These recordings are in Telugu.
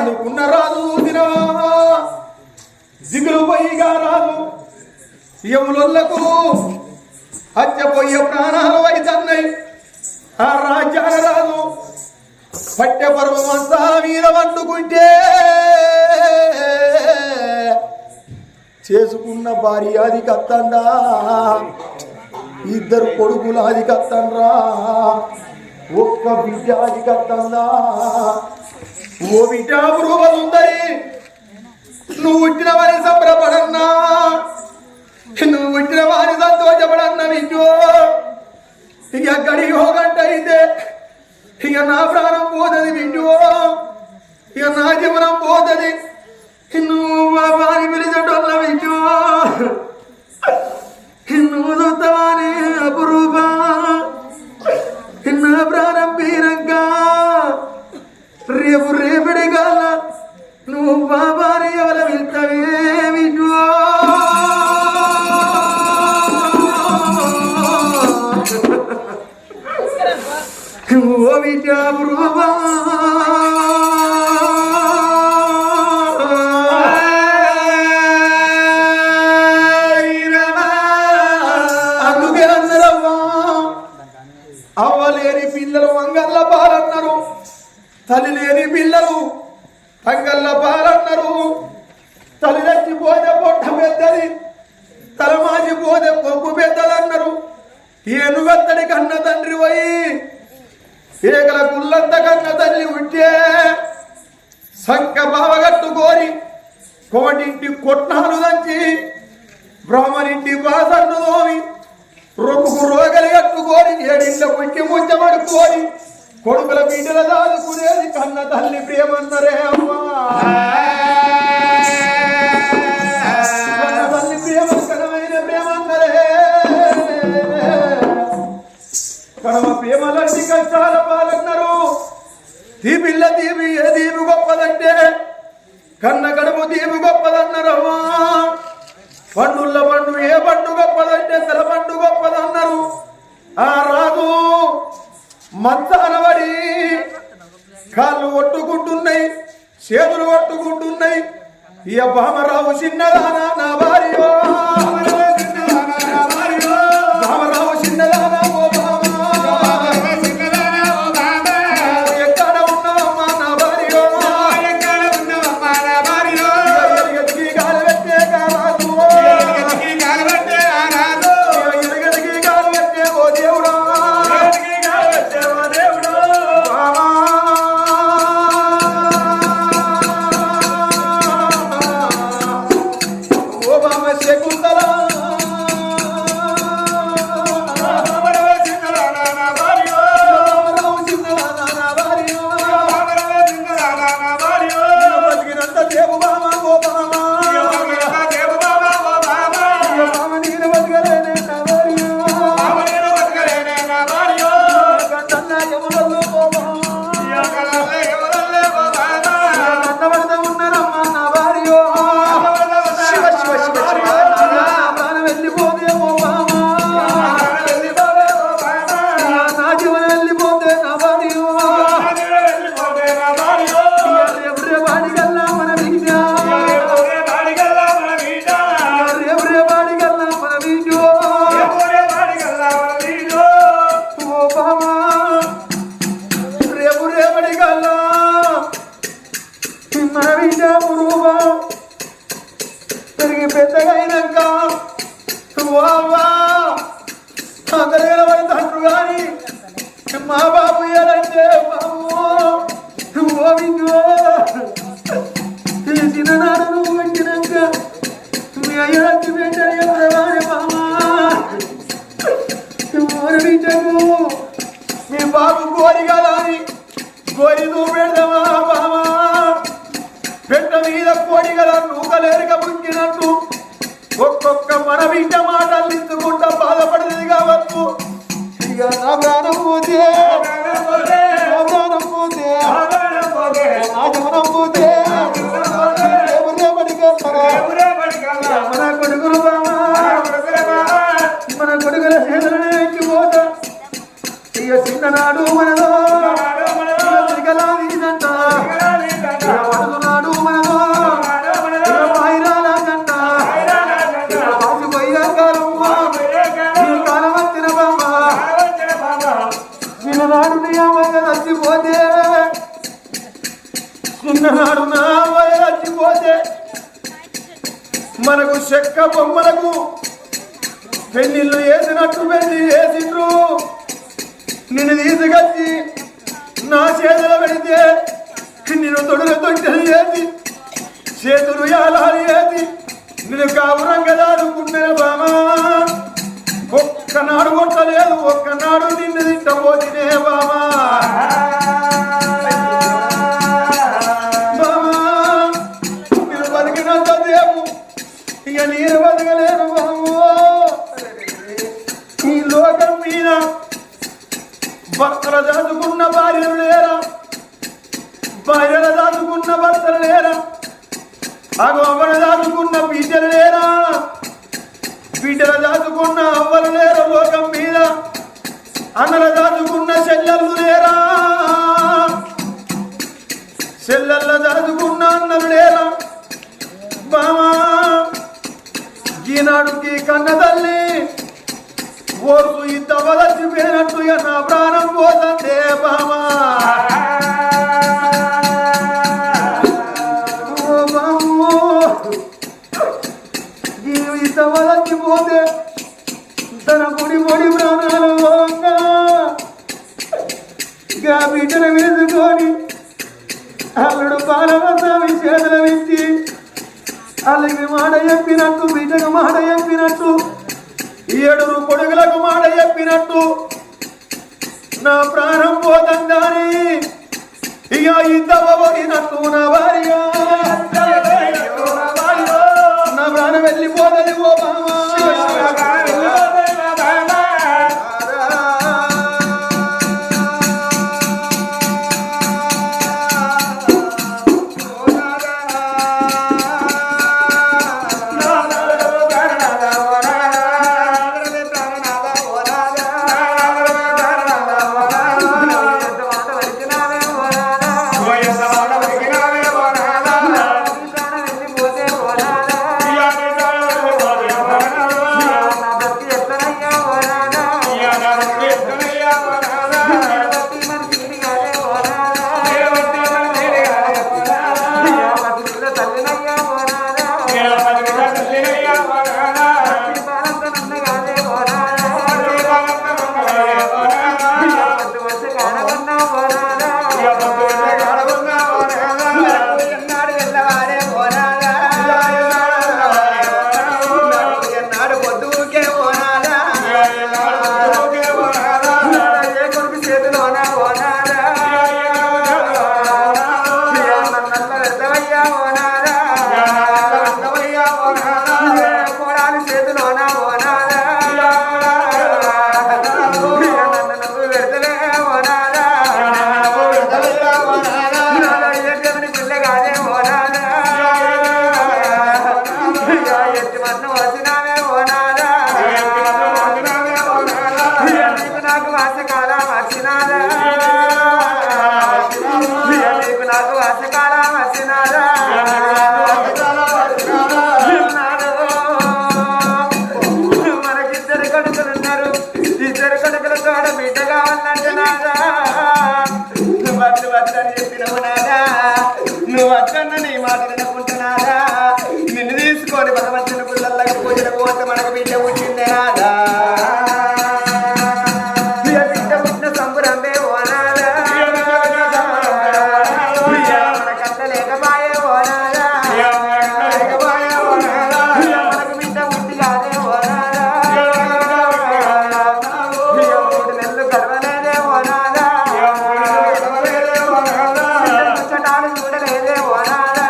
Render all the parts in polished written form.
అందుకున్న రాదు దినవా దిగులు పోయిగా రాదు యములకు హత్యపోయే ప్రాణాలు అయితన్నాయి ఆ రాజ్యాల రాదు పట్టె పర్వమంతా మీద వండుకుంటే చేసుకున్న భార్య అది కత్తండా ఇద్దరు కొడుకులు అది కత్తండ్రా ఒక్క బిడ్డ అది కత్తందా ఓ బిడ్డ పురుగుందరి నువ్వు పుట్టిన వారి సంబరపడన్నా నువ్వు పుట్టిన వారి సంతోషపడన్నా విజో ఇక గడి ఓ గంట అయితే ఇక నా ప్రాణం పోతుంది విజో ఇక నా జీవనం పోతుంది నువ్వు వారి పిలిచేటోళ్ళ విజో నువ్వు చూస్తావాని అపురూపా నా ప్రాణం పీరంగా రేపు రేపటి కాల నువ్వు బాబాని ఎవర వెళ్తావేమి ఓ విద్యాపురూపా అవ్వలేని పిల్లలు అంగళ్ళ పాలన్నారు తల్లి లేని పిల్లలు అంగళ్ళ పాలన్నారు తల్లి చచ్చిపోతే పొట్ట పెద్దది తల మాసిపోతే పొప్పు పెద్దదన్నారు ఏనుగత్తడి కన్న తండ్రి పోయి ఏకల కుల్లంత కన్న తల్లి ఉంటే సంక బావగట్టుకోరి కోటింటి కొట్నాలు దంచి బ్రహ్మనింటి బాసన్ను తోమి రొమ్ముకు రోగలి కట్టుకోని ఏడింట పుట్టి ముచ్చబడుకోని కొడుకుల బిడ్డల దాదుకునేది కన్న తల్లి ప్రేమన్నరే అమ్మా కన్న తల్లి ప్రేమకరమైన ప్రేమన్నరే కడవ ప్రేమలన్నీ కష్టాల పాలన్నారు దీపిల్ల దీపి ఏ దీపి గొప్పదంటే కన్న కడుపు దీపి గొప్పదన్నారమ్మా పండుల పండు ఏ పండు గొప్పదంటే తెల పండు గొప్పదన్నారు ఆ రాదు మంచానబడి కాళ్ళు కొట్టుకుంటున్నాయి చేతులు కొట్టుకుంటున్నాయి ఇక భామరావు చిన్నదానా నా భార్య భామరావు చిన్నదానా ఓ ఎక్కడ ఉన్నావమ్మా నా భార్య పెరిగి పెద్దగా అయినాక అందరూ పడతారు కానీ మా బాబు ఏదంటే బాబు చిన్ననాడు నువ్వు వచ్చినాక మీ అయ్యకి పెట్టారు బాబా బిడ్డకు మీ బాబు కోరి కదా అని కోరి నువ్వు పెడదామా బాబా పెట్ట మీద కోడి గల నూకలేరుగా పుట్టినట్టు ఒక్కొక్క మన బిడ్డ మాటలు ఇచ్చుకుంటా బాధపడేది కావచ్చు ఇక నా ప్రాణం పోతే నా ప్రాణం పోతే నా జనం పోతే మన కొడుకులు మన కొడుకుల చేతులనే ఎక్కిపోతా ఇక చిన్ననాడు మనలో తిరగలాదంట చిన్ననాడు నా చచ్చిపోతే మనకు చెక్క బొమ్మలకు పెళ్లిళ్ళు వేసినట్టు పెళ్లి వేసిండ్రు. నిన్ను తీసుకొచ్చి నా చేతులు పెడితే నిన్ను తొడుగు తొట్టెలు వేసి చేతులు యాలాలు వేసి నిన్ను కాపురంగా దాదుకున్నా బామా. ఒక్కనాడు కొట్టలేదు, ఒక్కనాడు నిన్ను తిట్టబోతినే బామా. బామా నేను బతికినంత సేపు ఇక నేను బతకలేను బామో. ఈ లోకం మీద భర్తలు దాచుకున్న భార్యలు లేరా, భార్యలు దాచుకున్న భర్తలు లేరా, అగోమను దాచుకున్న బిడ్డలు లేరా, బిడ్డలు దాచుకున్న అవ్వలు లేరా లోకం మీద, అన్నలు దాచుకున్న చెల్లెళ్ళు లేరా, చెల్లెళ్ళ దాచుకున్న అన్నలు లేరా బామా. ఈనాడుకి కన్న తల్లి ఓర్సు ఇద్దవలసిపోయినట్టు నా ప్రాణం పోతందే బామా. పోతే తన పొడి పొడి ప్రాణాలు బిడ్డను వేసుకొని అల్లుడు పాలవసామి చేతులు ఇచ్చి అల్లకి మాట చెప్పినట్టు, బిడ్డకు మాట చెప్పినట్టు, 7 కొడుకులకు మాట చెప్పినట్టు నా ప్రాణం పోతందాని ఇక ఇద్దవగినట్టు నా భార్య నా ప్రాణం వెళ్ళిపోతుంది ఓ బామా. నువ్వు అచ్చన్న నీ మాట వినుకుంటున్నారా, నిన్ను తీసుకొని భగవంతుని పిల్లలకు పూజలు పోతే మనకు బిడ్డ పుట్టిందే నాదా. బిడ్డ పుట్టిన సంబురంబే ఓనాదా, మన కట్ట లేకపాయే ఓనాదా, మనకు బిడ్డ పుట్టి కాదే ఓనాదా, 3 నెలలు గడవలేదే ఓనాదా, ముచ్చటాలు చూడలేదే ఓనాదా,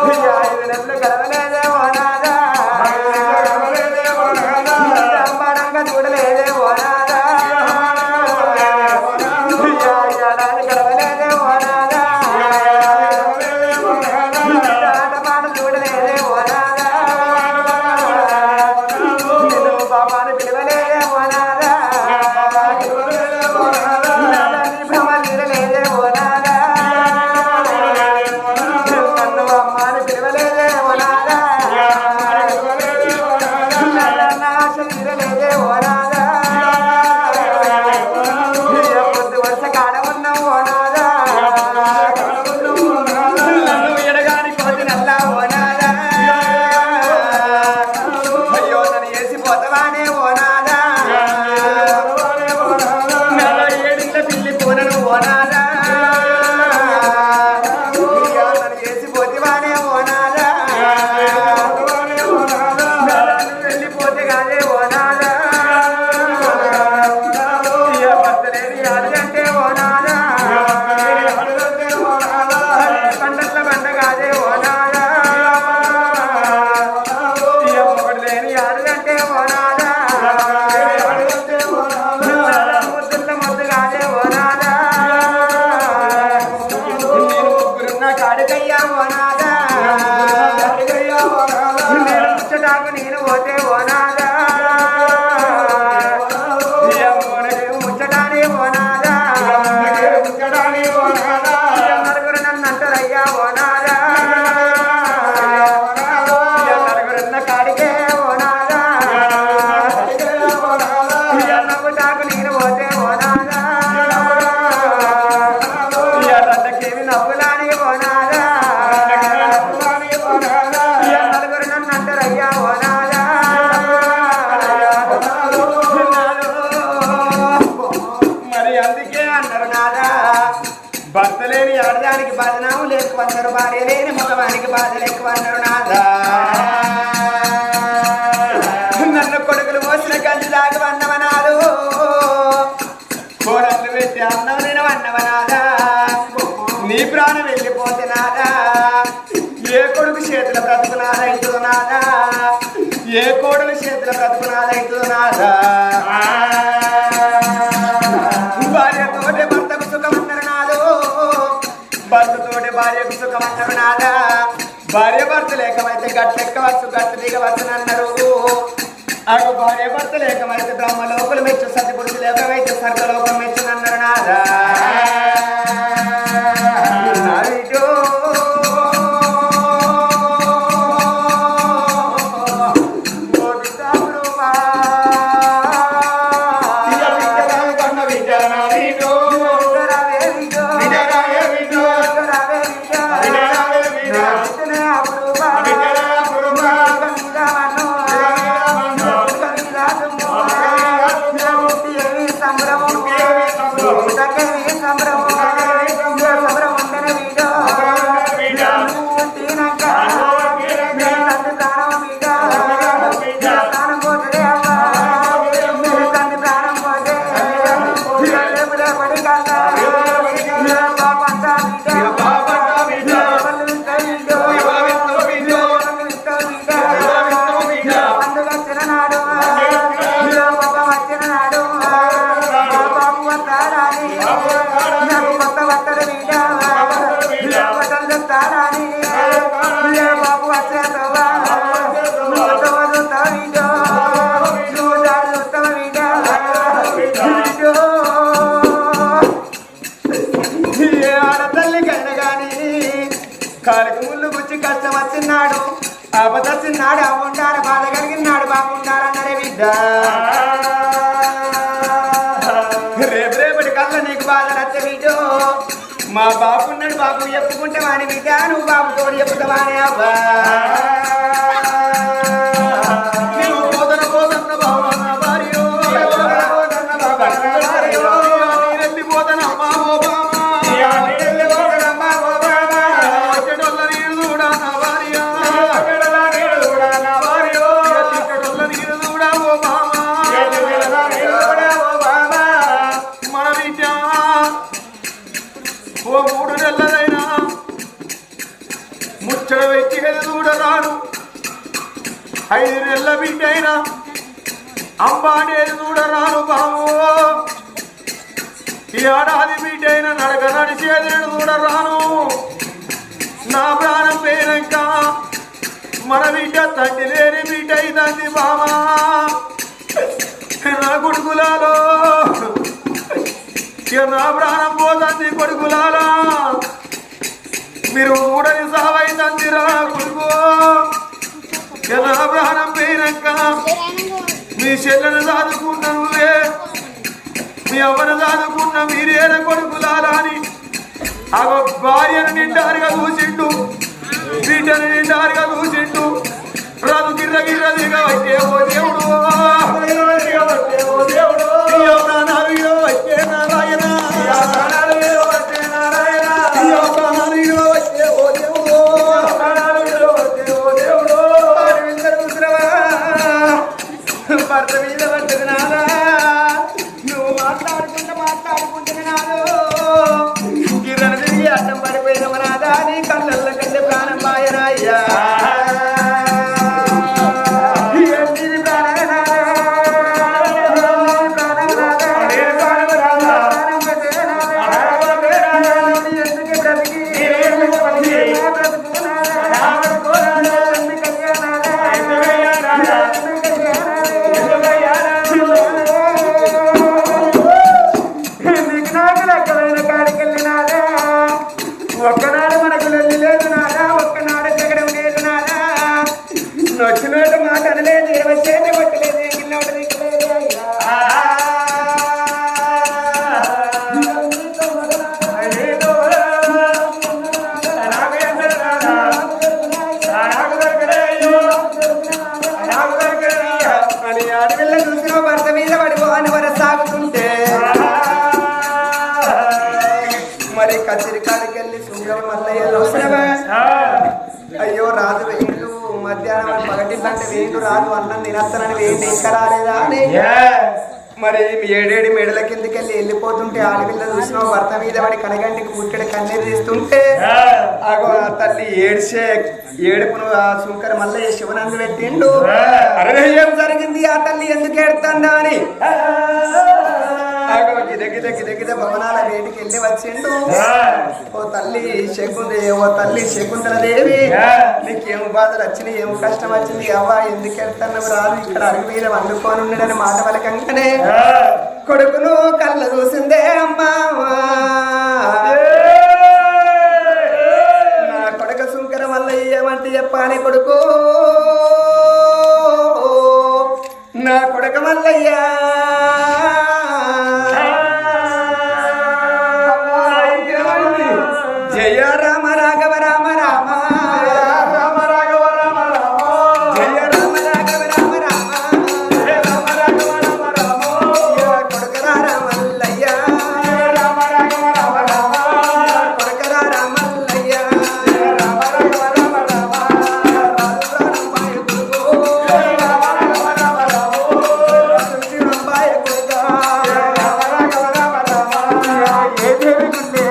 5 నెలలు గడవలేదే ఓనాదా, గాడికయ్యా ఓనాదా నేను ముచ్చటాకు నేను పోతే ఓనాదా ముచ్చటానే ఓనాదా నలుగురు నన్ను అంటారయ్యా ఓనాదా నలుగురున్న కాడికే ఓనాదా నవ్వుటాకు నేను పోతే ఓనాదా రద్దకేమి నవ్వులాని ఓనాదా నలుగురు నన్ను అంటారయ్యా ఓనాదా మరి అందుకే అంటారు నాదా భర్త లేని ఆడదానికి బదనాము లేకువన్నారు భార్య లేని మగవానికి బాధలు ఎక్కువన్నారు నాదా నన్ను కొడుకులు మోసిన కంచి దాకా వన్నవనాలు కోడళ్ళు పెట్టి అన్నం నేను వన్నవనాదా నీ ప్రాణం వెళ్ళిపోతే నాదా ఏ కొడుకు చేతుల బ్రతుకునాదైతుందో నాదా ఏ కోడలు చేతుల బ్రతుకునాదైతుందో నాదా భార్యతోటి భర్తకు సుఖమన్నారు నాదు భర్తతోటి భార్యకు సుఖమన్నారు నాదా భార్య భర్త లేకమైతే గట్టెక్కవచ్చు గట్టు దిగవచ్చునన్నారు అటు భార్య భర్త లేకమైతే బ్రహ్మలోకులు మెచ్చు సతి పురుషులు లేకమైతే స్వర్గలోకం మెచ్చునన్నారు నాదా కాలికి ముళ్ళు గుచ్చి కష్టం వచ్చినాడు ఆపద వచ్చినాడు అమ్ముండాలి బాధ కలిగినాడు బాగుండాలన్నాడే బిడ్డ రేపు రేపటి కళ్ళ నీకు బాధ నచ్చ బిడ్డో మా బాబున్నాడు బాబు చెప్పుకుంటే వాని బిడ్డ నువ్వు బాబుతో చెప్పుతావానే అబ్బా ముచ్చట వెచ్చి చూడరాను 5 నెలల బిడ్డైనా అంబానేది చూడరాను బాబు ఈ ఏడాది బిడ్డైన నడక నడిచేది చూడరాను నా ప్రాణం పేరంక మన బిడ్డ తండ్రి లేని బిడ్డ ఇదంది బామా నా కొడుకులాలో నా ప్రాణం పోతుంది కొడుకులాలా మీరు ఊడని సావైతందిరా కొడుకు నా ప్రాణం పోయినాక మీ చెల్లెను చదువుకున్న నువ్వే మీ అవ్వను చదువుకున్న మీరేన కొడుకులాలా అని ఆ భార్యను నిండారుగా చూసిండు బిడ్డను నిండారుగా చూసిండు రాదు గిర్ర గిర్రదిగా వచ్చే ఓ దేవుడు వచ్చే నారాయణ భర్త మీద పడ్డది నాదా నువ్వు మాట్లాడుకుంటే నాదో గిర్రను తిరిగి అడ్డం పడిపోయినవ నాదా నీ కళ్ళల్లో కంటే ప్రాణం మాయనాయ్యా ఎందుకు సుంకర మల్లయ్య వస్తున్నావా? అయ్యో రాజు వేయండు మధ్యాహ్నం పగటింటే వేయండు రాజు అన్నం తినస్తానని వేయండి ఇంకా రాలేదా అని మరి ఏడేడి మెడల కిందకెళ్ళి వెళ్ళిపోతుంటే ఆడపిల్ల చూసిన భర్త మీద వాడి కనగంటికి పుట్టెడు కన్నీరు తీస్తుంటే ఆగో ఆ తల్లి ఏడుపును ఆ సుంకర మల్లయ్య శివనందు పెట్టిండు. అరే ఏం జరిగింది ఆ తల్లి ఎందుకు ఏడుతుందా అని గిద భవనాల వేటికి వెళ్ళి వచ్చిండు. ఓ తల్లి శకుంతల దేవి నీకేం బాధలు వచ్చినాయి ఏం కష్టం వచ్చింది అవ్వ ఎందుకు వెళ్తున్నావు రాదు ఇక్కడ అడుగు మీద వండుకొని ఉన్నాడని మాట పలకంగానే కొడుకును కళ్ళ చూసిందే అమ్మా నా కొడుకు సుంకర మల్లయ్య ఏమంటే చెప్పాలి కొడుకు నా కొడుకు మల్లయ్య జయ రామ రాఘవ రామ రామ రామ రాఘవ రామ రామ జయ రామ రాఘవ రామ రామ రామ రాఘవ రామ రామ కొడుకరా రామల్లయ్య రామ రాఘవ రామ రామ కొడుకరా రామల్లయ్య రామ రాఘవ రామ రామ రామబాయ కొడుకు రామ రాఘవ రామ రామ రామబాయ కొడుకు రామ రాఘవ రామ రామ ఏ దేవి గుండె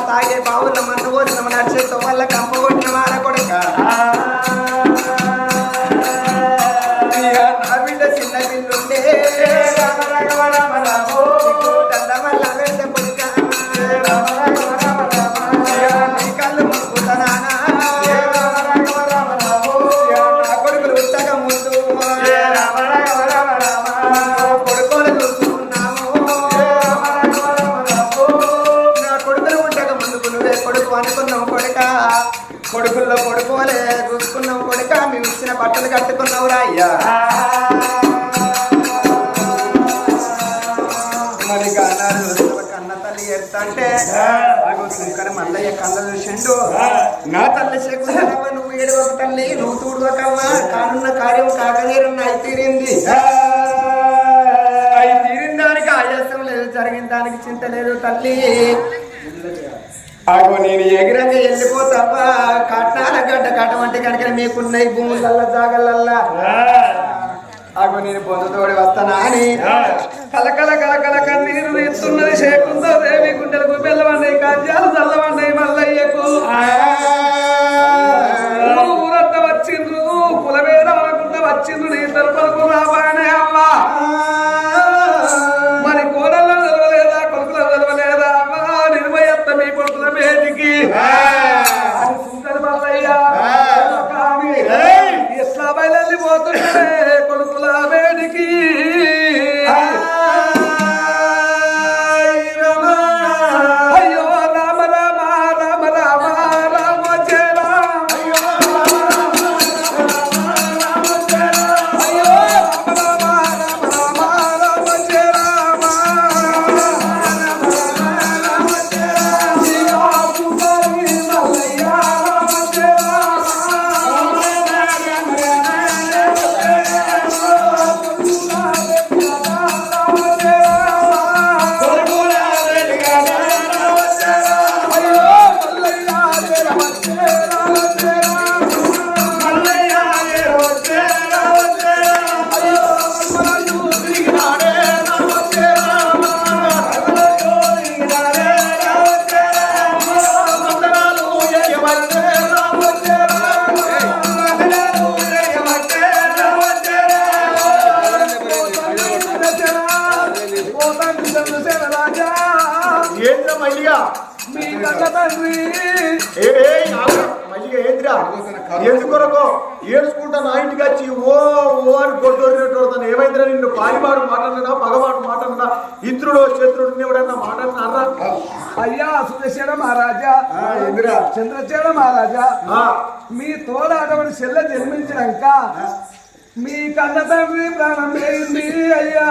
తాగే బావుల మన్ను పోసిన నడిచేతో వల్ల కంప కొట్టిన వార కొడుక నా బిడ్డ చిన్న బిల్లుండే రామ రాఘవ రామ రామ దండమల్ల వెంట కొడుక రామ రాఘవ రామ రామ నీ కళ్ళు ముక్కుతానా రామ రాఘవ రామ రామ నా కొడుకులు ఉత్తక ముందు రామ రాఘవ రామ రామ కొడుకోలు చూస్తున్నాము రామ రాఘవ రామ రామ నా కొడుకులు ఉట్టక ముందుకు నువ్వే కొడుకు అనుకున్నావు కొడుక కొడుకుల్లో కొడుకోలే చూసుకున్నావు కొడుక మేము ఇచ్చిన బట్టలు కట్టుకున్నావు రాయ్యా మరి కన్న తల్లి ఎత్తంటే సుంకర మల్లయ్య కళ్ళ చూసిండు నా తల్లి శకుంతలమ్మ నువ్వు ఏడవ తల్లి నువ్వు తూడవకమ్మా కానున్న కార్యం కాకనేరున్న అయి తీరింది అయి తీరిన దానికి ఆయాసం లేదు జరిగిన దానికి చింత లేదు తల్లి ఆగో నేను ఎగిరంగా వెళ్ళిపోతావా కట్నాల గడ్డ కట్టమంటే కనుక మీకున్నాయి భూములల్లా జాగలల్లా ఆగో నేను పొందుతోడి వస్తానా అని కలకల కలకల కన్నీరు తీస్తున్నది శకుంతల దేవి గుండెలకు బెల్లవన్నాయి కాజ్యాలు చల్లవన్నాయి మల్లయ్యకు ఊరంతా వచ్చిండ్రు కులవేద అనుకుంటా వచ్చిండ్రు నీ తరపులకు రాబానే అమ్మా మరి కోడల్లో తెలవలేదా కొడుకులో తెలవలేదా అమ్మా నిర్మయత్త మీ కొడుకుల మేటికి సుందర మల్లయ్య ఎట్లా బయలుపోతుంటే కొడుకుల మేటికి అయ్యో రామ రామ రామ రామ రామ జయ రామ అయ్యో రామ రామ రామ జయ రామ మీ కన్న తండ్రి మంచిగా ఏంద్రా ఎందుకొరకో ఏడుచుకుంటా నా ఇంటికి వచ్చి ఓ ఓ అని కొట్టోరినట్టు ఏమైందిరా నిన్ను పాలివాడు మాట్లాడినా పగవాడు మాట్లాడినా ఇంద్రుడు శత్రుడు ఎవడన్నా మాట్లాడినారా అయ్యా సుదర్శన మహారాజా చంద్రచేన మహారాజా మీ తోడ అటువంటి చెల్ల జన్మించినాక మీ కన్న తండ్రి ప్రాణం పోయింది అయ్యా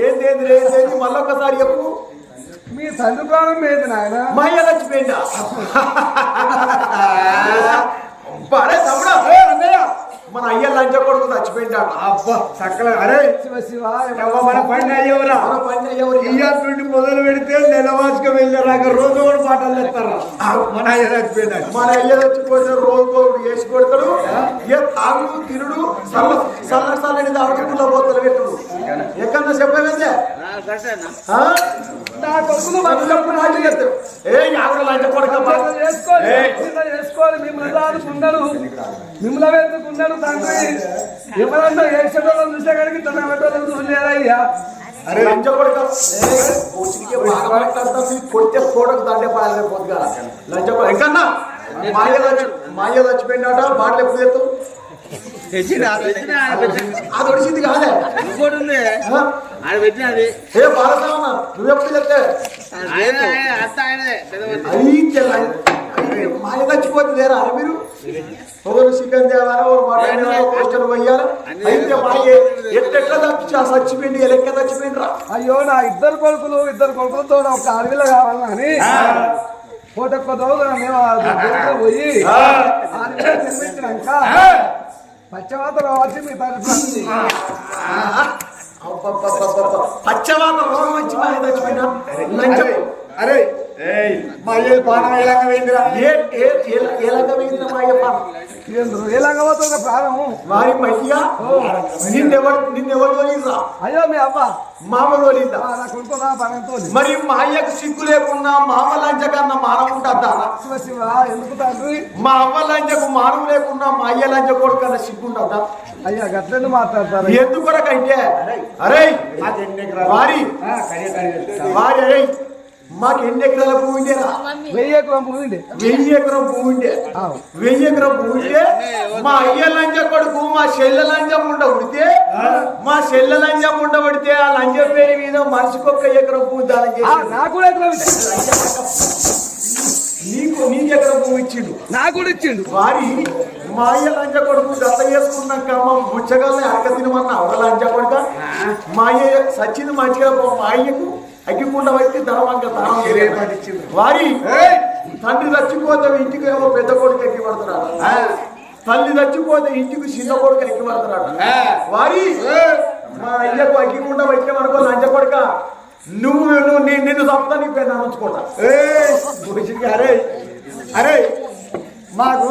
ఏంటి మళ్ళొక్కసారి చెప్పు మీ తండ్రి ప్రాణం పోయింది నాయన మా అయ్య చచ్చిపోయిందా అరే తమ్ముడా అన్నయ్య మన అయ్య లంచ కొడుకు చచ్చిపోయిందా అబ్బా చక్కల అరే శివ శివ మన పని అయ్యేవరా మన పని అయ్యవరు ఇయ్యాల నుండి మొదలు పెడితే నెలవాసుకు వెళ్ళాక రోజు కూడా పాటలు తెస్తారా మన అయ్య చచ్చిపోయిందా మన అయ్య చచ్చిపోతే రోజు వేసి కొడతాడు ఏ తాగుడు తిరుడు చల్లని దాడుకుండా పోతాడు పెట్టుడు ఎక్కడన్నా చెప్పలేదే నా కొడుకులు ఏ ఆవిడ లంచ కొడుక చేసుకోవాలి మిమ్మల్ని ఆడుకున్నాడు మిమ్మల్ని వెతుకున్నాడు తండ్రి ఎవరన్నా వేసేటోళ్ళని చూసే కడిగి తన పెట్టోళ్ళని చూడలేదయ్యా అరే లంచ కొడుక కొడితే కోడకు దండే పాలే పోతుగా లంచ కొడుక ఎక్కడన్నా మాయ చచ్చిపోయినాట బాటలు ఎప్పుడు చేస్తావు అది ఒడిసింది కాదే ఏ బాలసామన్న నువ్వెప్పుడు చెప్తే మాయ చచ్చిపోతుంది లేరా అని మీరు ఒకరు చికెన్ తేవాలా ఒక మటన్ తేవాలా పోస్టర్ పోయాలి అయితే మాయ ఎట్లా చచ్చిపోయింది లెక్క చచ్చిపోయిండ్రా అయ్యో నా ఇద్దరు కొడుకులతో ఒక అడవిలో కావాలని ఫోటో రోజు మేము పోయి నిర్మించినాక పచ్చవాత వచ్చి మీ తరఫున పచ్చవాత రోగం వచ్చి మాయ చచ్చిపోయినా అరే మా అయ్య పానం ఎలాగ వేయిందిరా ఎలాగ వేయిందిరా మా అయ్య పానం ఎలాగవుతుంది ప్రాణం వారి మహిళ నిన్నెవరు తోలిందా అయ్యో మీ అవ్వ మామ తోలిందా నా కొడుకున్నా పనంతో మరి మా అయ్యకు సిగ్గు లేకుండా మామ లంచకన్నా మానం ఉంటుందా శివ శివ ఎందుకు తండ్రి మా అవ్వ లంచకు మానం లేకుండా మా అయ్య లంచ కొడుకన్నా సిగ్గు ఉంటుందా అయ్యా గట్లని మాట్లాడతారు ఎందుకొరకంటే అరే వారి అరే మాకు ఎన్ని ఎకరాల భూమి ఉండేరా 1000 ఎకరం భూమి ఉండే 1000 ఎకరం భూమి ఉండే 1000 ఎకరం భూమి ఉంటే మా అయ్య లంచ కొడుకు మా చెల్ల లంచం ఉండబడితే మా చెల్ల లంచం ఉండబడితే ఆ లంచం పేరు మీద మనిషికొక్క ఎకరం భూమి దానం చేసి నాకు కూడా ఎకరం నీకు ఎకరం భూమి ఇచ్చిండు నాకు కూడా ఇచ్చిండు వారి మా అయ్య లంచ కొడుకు దత్త చేసుకున్నాక మా ముచ్చగాల్ని అడక తినమన్నా అవడ లంచ కొడుక మా అయ్య సచ్చింది మంచిగా మా అయ్యకు అగ్గికుండా వచ్చి ధనవంక దానం వారి తండ్రి చచ్చిపోతే ఇంటికి ఏమో పెద్ద కొడుకు ఎక్కి పడుతున్నాడు తల్లి చచ్చిపోతే ఇంటికి చిన్న కొడుకు ఎక్కి పడుతున్నాడు వారి మా అయ్యకు అగ్గికుండా వచ్చామనుకో లంచ కొడుక నువ్వు నిన్ను తప్ప నీ పెద్ద ఉంచుకుంటా అరే అరే మాకు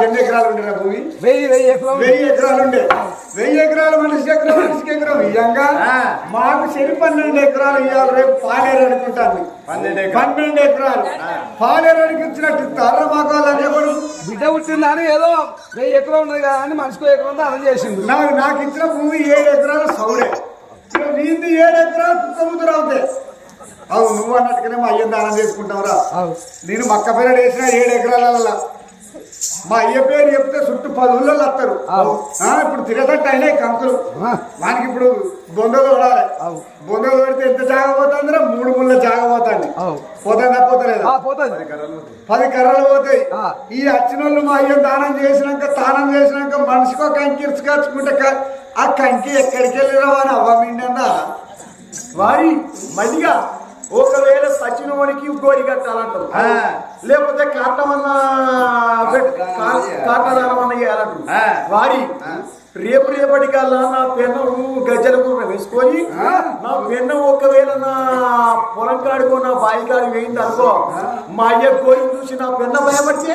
ఎన్ని ఎకరాలు ఉండేరా భూమి 1000 ఎకరం 1000 ఎకరాలు ఉండే 1000 ఎకరాలు మనిషికి ఎకరం ఇయ్యంగా మాకు సరి 12 ఎకరాలు ఇవ్వాలి రేపు పాలేరు అనుకుంటాను 12 ఎకరాలు పాలేరుకి ఇచ్చినట్టు ఇస్తారా మాకు వాళ్ళని బిడ్డ పుట్టిందని ఏదో 1000 ఎకరం ఉన్నది కదా అని మనిషికి ఎకరం అర్థం చేసింది నాకు ఇచ్చిన భూమి 7 ఎకరాలు సౌడే నీది 7 ఎకరాలు కుక్కముద్ర అవుతాయి అవు నువ్వు అన్నట్టుగానే మా అయ్యని దానం చేసుకుంటావురా నేను మక్క పేరు వేసిన 7 ఎకరాల మా అయ్య పేరు చెప్తే చుట్టూ 10 ఊళ్ళో వస్తారు ఇప్పుడు తిరగట్టు అయినాయి కంకులు మనకి ఇప్పుడు బొందలు పడాలి బొందలు పడితే ఎంత జాగ పోతుందిరా 3 ముళ్ళ జాగ పోతాండి పోతుందా పోతలేదా 10 కర్రలు పోతాయి ఈ వచ్చిన వాళ్ళు మా అయ్య దానం చేసినాక మనిషికి ఒక కంకి ఇరుచుకొచ్చుకుంటే ఆ కంకి ఎక్కడికి వెళ్ళినా అని అవ్వమిండన్నా వారి మళ్ళీగా ఒకవేళ సచినోనికి గోరి కట్టాలంటారు లేకపోతే కాటమన్నా కాటదానమన్నా చేయాలంటారు వారి రేపటికల్లా నా పెన్నం గజ్జల కూర వేసుకొని నా పెన్నం ఒకవేళ నా పొలం కాడుకో నా బాయి కాడి వేయింది అనుకో మా అయ్య గోరి చూసి నా పెన్న భయపడితే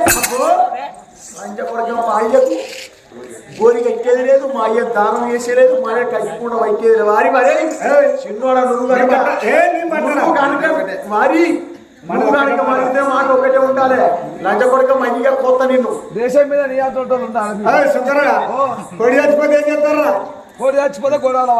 మా అయ్యకు గోరికి ఎక్కేది లేదు మా అయ్య దానం చేసేలేదు మా అయ్య కట్టుకుండా వైకేది లేదు వారి మరే చిన్నోడ నువ్వు వారి మనకు మరితే మాట ఒకటే ఉండాలి లంచ కొడుక మంచిగా కొత్త నిన్ను దేశం మీద నియాతో ఉండాలి కొడి చచ్చిపోతే ఏం చేస్తారా కోడి చచ్చిపోతే గొడవల